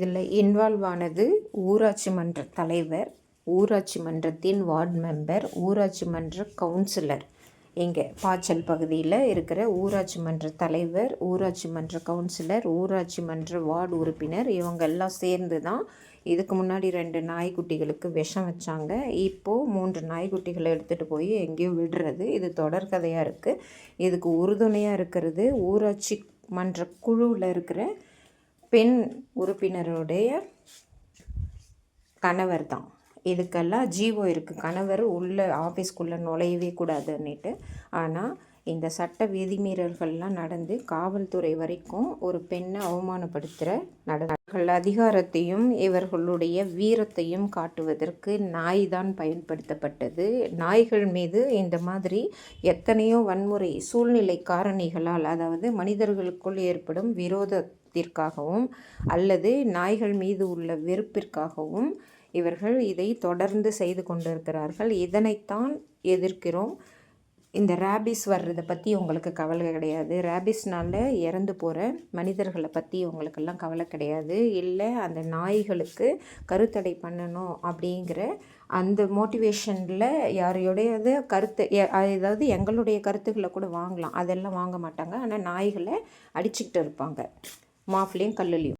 இதில் இன்வால்வ் ஆனது ஊராட்சி மன்ற தலைவர், ஊராட்சி மன்றத்தின் வார்டு மெம்பர், ஊராட்சி மன்ற கவுன்சிலர். இங்கே பாய்ச்சல் பகுதியில் இருக்கிற ஊராட்சி மன்ற தலைவர், ஊராட்சி மன்ற கவுன்சிலர், ஊராட்சி மன்ற வார்டு உறுப்பினர் இவங்கெல்லாம் சேர்ந்து தான் இதுக்கு முன்னாடி 2 நாய்க்குட்டிகளுக்கு விஷம் வச்சாங்க. இப்போது 3 நாய்க்குட்டிகளை எடுத்துகிட்டு போய் எங்கேயோ விடுறது. இது தொடர்கதையாக இருக்குது. இதுக்கு உறுதுணையாக இருக்கிறது ஊராட்சி மன்ற குழுவில் இருக்கிற பெண் உறுப்பினருடைய கணவர் தான். இதுக்கெல்லாம் ஜீவோ இருக்குது. கணவர் உள்ள ஆஃபீஸ்க்குள்ளே நுழையவே கூடாதுன்னுட்டு. ஆனால் இந்த சட்ட விதிமீறல்கள்லாம் நடந்து காவல்துறை வரைக்கும் ஒரு பெண்ணை அவமானப்படுத்துகிற அதிகாரத்தையும் இவர்களுடைய வீரத்தையும் காட்டுவதற்கு நாய் தான் பயன்படுத்தப்பட்டது. நாய்கள் மீது இந்த மாதிரி எத்தனையோ வன்முறை சூழ்நிலை காரணிகளால், அதாவது மனிதர்களுக்குள் ஏற்படும் விரோதத்திற்காகவும் அல்லது நாய்கள் மீது உள்ள வெறுப்பிற்காகவும் இவர்கள் இதை தொடர்ந்து செய்து கொண்டிருக்கிறார்கள். இதனைத்தான் எதிர்க்கிறோம். இந்த ரேபிஸ் வர்றதை பற்றி உங்களுக்கு கவலை கிடையாது. ரேபிஸ்னால் இறந்து போகிற மனிதர்களை பற்றி உங்களுக்கெல்லாம் கவலை கிடையாது. இல்லை அந்த நாய்களுக்கு கருத்தடை பண்ணணும் அப்படிங்கிற அந்த மோட்டிவேஷனில் யாரையுடையது கருத்து, அதாவது எங்களுடைய கருத்துக்களை கூட வாங்கலாம், அதெல்லாம் வாங்க மாட்டாங்க. ஆனால் நாய்களை அடிச்சுக்கிட்டு இருப்பாங்க, மாஃப்லேயும் கல்லுலேயும்.